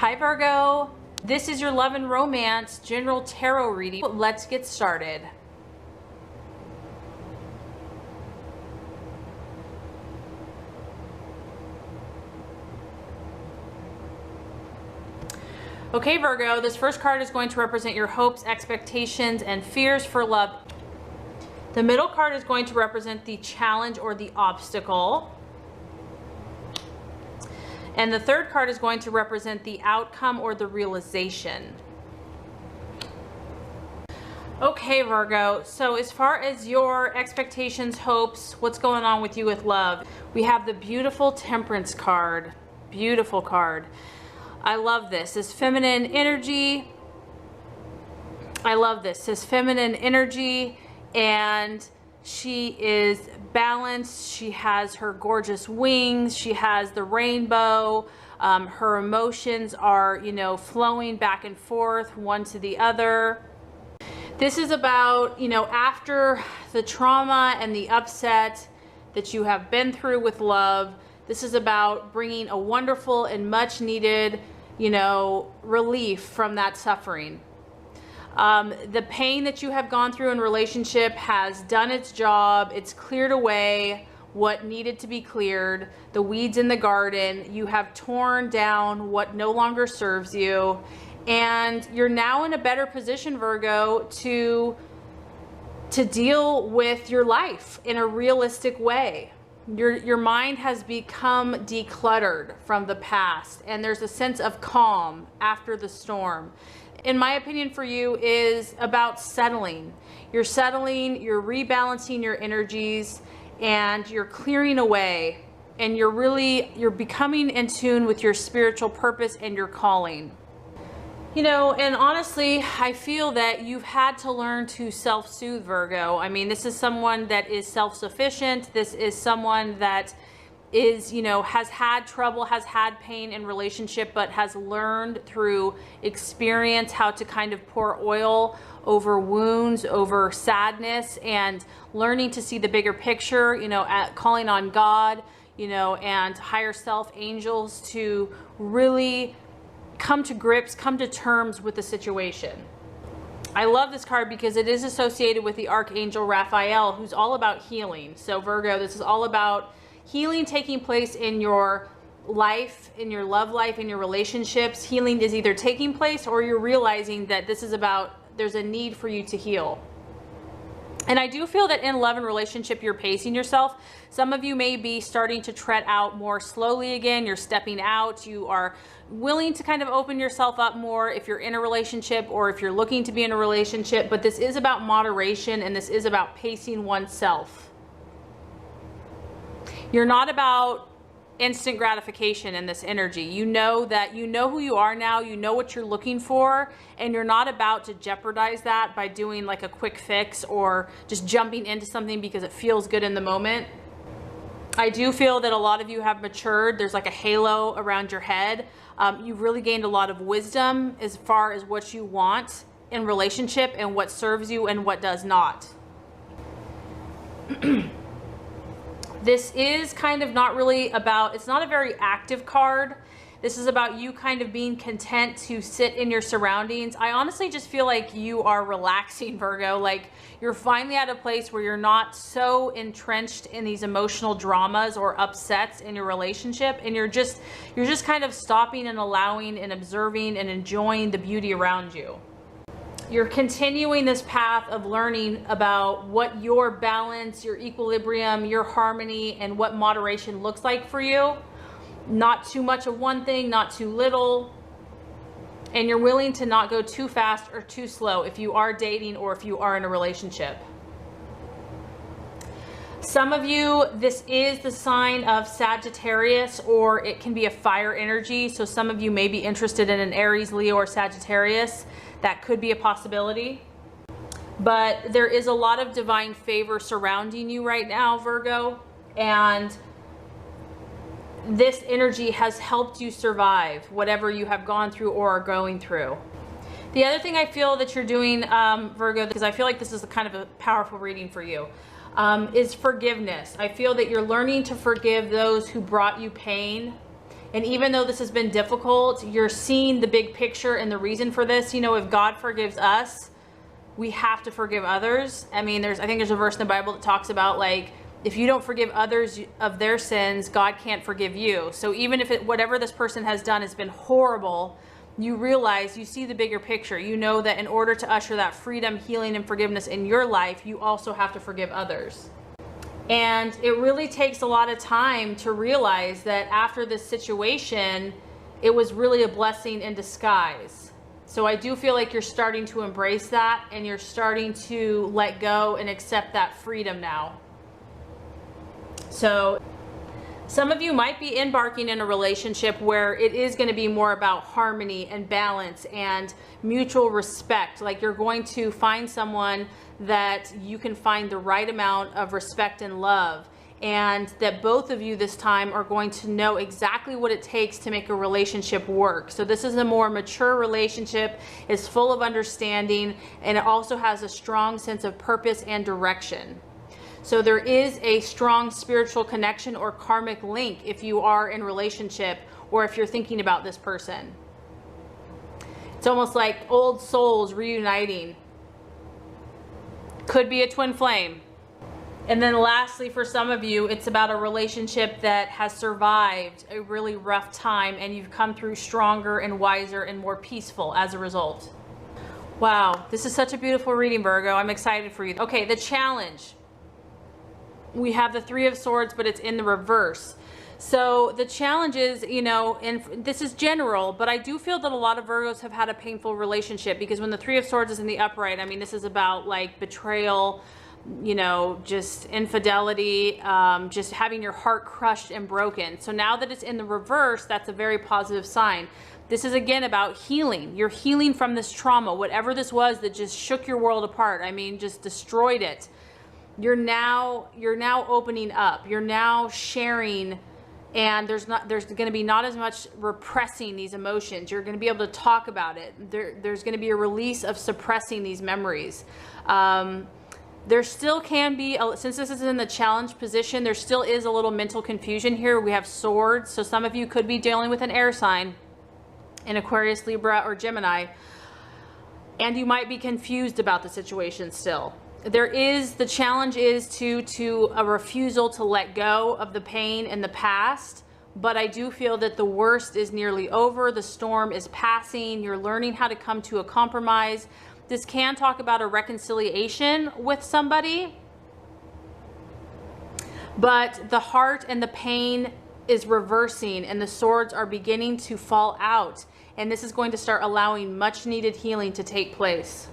Hi Virgo, this is your love and romance general tarot reading. Let's get started. Okay Virgo, this first card is going to represent your hopes, expectations, and fears for love. The middle card is going to represent the challenge or the obstacle. And the third card is going to represent the outcome or the realization. Okay, Virgo, so as far as your expectations, hopes, what's going on with you with love, we have the beautiful Temperance card. Beautiful card. I love this. This feminine energy. I love this. This feminine energy, and she is balanced. She has her gorgeous wings. She has the rainbow. Her emotions are, flowing back and forth, one to the other. This is about, after the trauma and the upset that you have been through with love, this is about bringing a wonderful and much needed, relief from that suffering. The pain that you have gone through in relationship has done its job. It's cleared away what needed to be cleared, the weeds in the garden. You have torn down what no longer serves you, and you're now in a better position, Virgo, to deal with your life in a realistic way. Your mind has become decluttered from the past, and there's a sense of calm after the storm. In my opinion, for you, is about settling. You're settling, you're rebalancing your energies, and you're clearing away, and you're becoming in tune with your spiritual purpose and your calling. And honestly, I feel that you've had to learn to self-soothe, Virgo. I mean, this is someone that is self-sufficient. This is someone that is, has had trouble, has had pain in relationship, but has learned through experience how to kind of pour oil over wounds, over sadness, and learning to see the bigger picture, calling on God, and higher self, angels, to really come to grips, come to terms with the situation. I love this card because it is associated with the Archangel Raphael, who's all about healing. So Virgo, this is all about healing taking place in your life, in your love life, in your relationships. Healing is either taking place or you're realizing that this is about, there's a need for you to heal. And I do feel that in love and relationship, you're pacing yourself. Some of you may be starting to tread out more slowly again. You're stepping out. You are willing to kind of open yourself up more if you're in a relationship or if you're looking to be in a relationship. But this is about moderation, and this is about pacing oneself. You're not about instant gratification in this energy. You know that you know who you are now, you know what you're looking for, and you're not about to jeopardize that by doing like a quick fix or just jumping into something because it feels good in the moment. I do feel that a lot of you have matured. There's like a halo around your head. You've really gained a lot of wisdom as far as what you want in relationship and what serves you and what does not. This is kind of not really about, it's not a very active card. This is about you kind of being content to sit in your surroundings. I honestly just feel like you are relaxing, Virgo. Like you're finally at a place where you're not so entrenched in these emotional dramas or upsets in your relationship, and you're just kind of stopping and allowing and observing and enjoying the beauty around you. You're continuing this path of learning about what your balance, your equilibrium, your harmony, and what moderation looks like for you. Not too much of one thing, not too little. And you're willing to not go too fast or too slow if you are dating or if you are in a relationship. Some of you, this is the sign of Sagittarius, or it can be a fire energy. So some of you may be interested in an Aries, Leo, or Sagittarius. That could be a possibility. But there is a lot of divine favor surrounding you right now, Virgo. And this energy has helped you survive whatever you have gone through or are going through. The other thing I feel that you're doing, Virgo, because I feel like this is kind of a powerful reading for you, is forgiveness. I feel that you're learning to forgive those who brought you pain. And even though this has been difficult, you're seeing the big picture and the reason for this. You know, if God forgives us, we have to forgive others. I mean, I think there's a verse in the Bible that talks about, like, if you don't forgive others of their sins, God can't forgive you. So even if whatever this person has done has been horrible, you realize, you see the bigger picture. You know that in order to usher that freedom, healing, and forgiveness in your life, you also have to forgive others. And it really takes a lot of time to realize that after this situation, it was really a blessing in disguise. So I do feel like you're starting to embrace that, and you're starting to let go and accept that freedom now. So some of you might be embarking in a relationship where it is going to be more about harmony and balance and mutual respect. Like, you're going to find someone that you can find the right amount of respect and love, and that both of you this time are going to know exactly what it takes to make a relationship work. So this is a more mature relationship. It's full of understanding, and it also has a strong sense of purpose and direction. So there is a strong spiritual connection or karmic link if you are in a relationship, or if you're thinking about this person. It's almost like old souls reuniting. Could be a twin flame. And then lastly, for some of you, it's about a relationship that has survived a really rough time, and you've come through stronger and wiser and more peaceful as a result. Wow, this is such a beautiful reading, Virgo. I'm excited for you. Okay, the challenge. We have the Three of Swords, but it's in the reverse. So the challenge is, you know, and this is general, but I do feel that a lot of Virgos have had a painful relationship, because when the Three of Swords is in the upright, I mean, this is about like betrayal, you know, just infidelity, just having your heart crushed and broken. So now that it's in the reverse, that's a very positive sign. This is again about healing. You're healing from this trauma, whatever this was that just shook your world apart. I mean, just destroyed it. You're now opening up. You're now sharing, and there's going to be not as much repressing these emotions. You're going to be able to talk about it. There's going to be a release of suppressing these memories. There still can be, since this is in the challenge position, there still is a little mental confusion here. We have swords, so some of you could be dealing with an air sign, an Aquarius, Libra, or Gemini, and you might be confused about the situation still. The challenge is to a refusal to let go of the pain in the past, but I do feel that the worst is nearly over. The storm is passing. You're learning how to come to a compromise. This can talk about a reconciliation with somebody, but the heart and the pain is reversing, and the swords are beginning to fall out, and this is going to start allowing much needed healing to take place.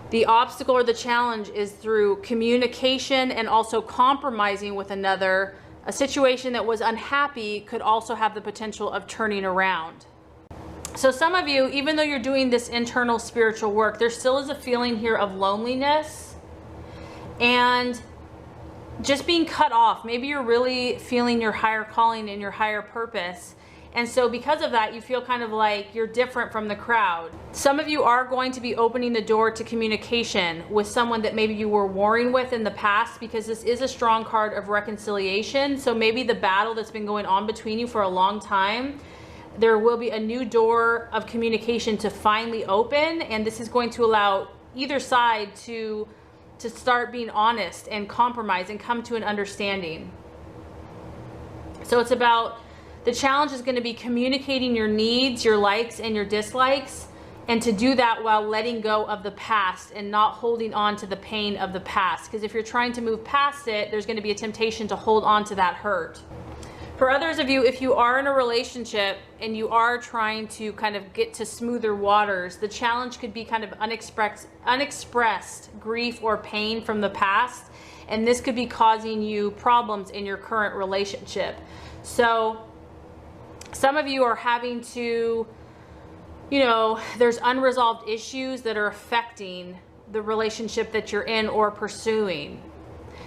The obstacle or the challenge is through communication and also compromising with another. A situation that was unhappy could also have the potential of turning around. So some of you, even though you're doing this internal spiritual work, there still is a feeling here of loneliness and just being cut off. Maybe you're really feeling your higher calling and your higher purpose. And so because of that, you feel kind of like you're different from the crowd. Some of you are going to be opening the door to communication with someone that maybe you were warring with in the past, because this is a strong card of reconciliation. So maybe the battle that's been going on between you for a long time, there will be a new door of communication to finally open. And this is going to allow either side to start being honest and compromise and come to an understanding. So it's about, the challenge is going to be communicating your needs, your likes, and your dislikes, and to do that while letting go of the past and not holding on to the pain of the past. Because if you're trying to move past it, there's going to be a temptation to hold on to that hurt. For others of you, if you are in a relationship and you are trying to kind of get to smoother waters, the challenge could be kind of unexpressed grief or pain from the past, and this could be causing you problems in your current relationship. So some of you are having to, you know, there's unresolved issues that are affecting the relationship that you're in or pursuing.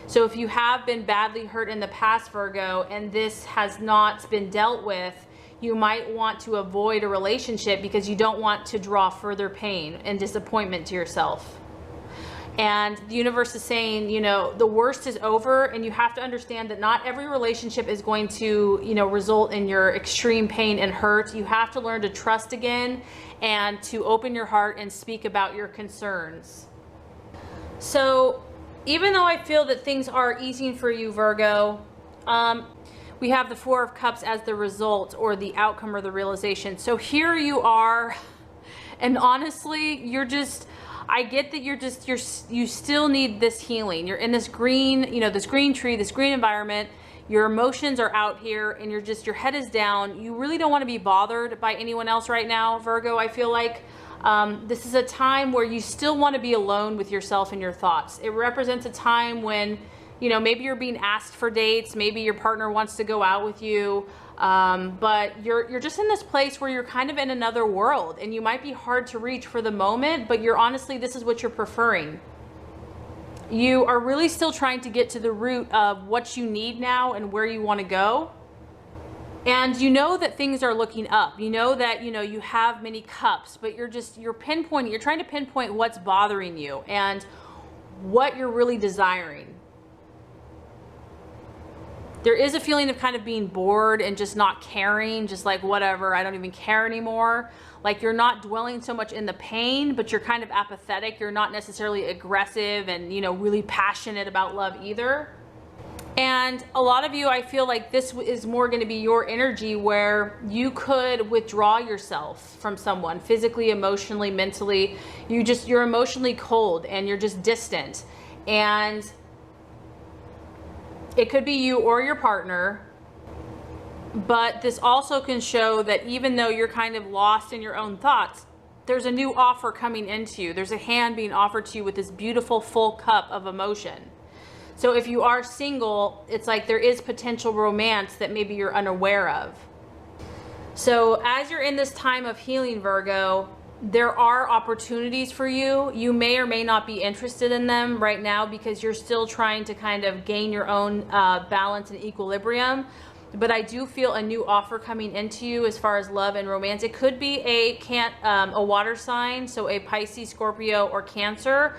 So if you have been badly hurt in the past, Virgo, and this has not been dealt with, you might want to avoid a relationship because you don't want to draw further pain and disappointment to yourself. And the universe is saying, you know, the worst is over, and you have to understand that not every relationship is going to, you know, result in your extreme pain and hurt. You have to learn to trust again and to open your heart and speak about your concerns. So even though I feel that things are easing for you, Virgo, we have the Four of Cups as the result or the outcome or the realization. So here you are, and honestly, you're just, I get that you still need this healing. You're in this green, you know, this green tree, this green environment. Your emotions are out here and your head is down. You really don't want to be bothered by anyone else right now, Virgo. I feel like this is a time where you still want to be alone with yourself and your thoughts. It represents a time when, you know, maybe you're being asked for dates, maybe your partner wants to go out with you, but you're just in this place where you're kind of in another world, and you might be hard to reach for the moment, but you're honestly, this is what you're preferring. You are really still trying to get to the root of what you need now and where you want to go. And you know that things are looking up. You know that, you know, you have many cups, but you're pinpointing, you're trying to pinpoint what's bothering you and what you're really desiring. There is a feeling of kind of being bored and just not caring, just like whatever, I don't even care anymore. Like you're not dwelling so much in the pain, but you're kind of apathetic. You're not necessarily aggressive and, you know, really passionate about love either. And a lot of you, I feel like this is more going to be your energy where you could withdraw yourself from someone physically, emotionally, mentally. You're emotionally cold and you're just distant. And it could be you or your partner, but this also can show that even though you're kind of lost in your own thoughts, there's a new offer coming into you. There's a hand being offered to you with this beautiful full cup of emotion. So if you are single, it's like there is potential romance that maybe you're unaware of. So as you're in this time of healing, Virgo, there are opportunities for you. You may or may not be interested in them right now because you're still trying to kind of gain your own balance and equilibrium. But I do feel a new offer coming into you as far as love and romance. It could be a water sign, so a Pisces, Scorpio, or Cancer.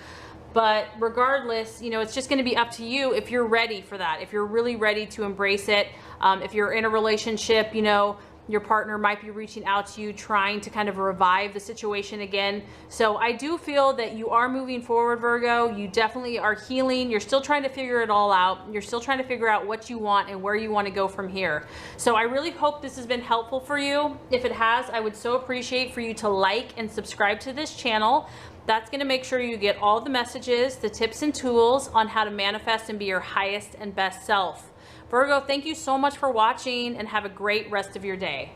But regardless, you know, it's just going to be up to you if you're ready for that, if you're really ready to embrace it. If you're in a relationship, you know, your partner might be reaching out to you, trying to kind of revive the situation again. So I do feel that you are moving forward, Virgo. You definitely are healing. You're still trying to figure it all out. You're still trying to figure out what you want and where you want to go from here. So I really hope this has been helpful for you. If it has, I would so appreciate for you to like and subscribe to this channel. That's going to make sure you get all the messages, the tips and tools on how to manifest and be your highest and best self. Virgo, thank you so much for watching and have a great rest of your day.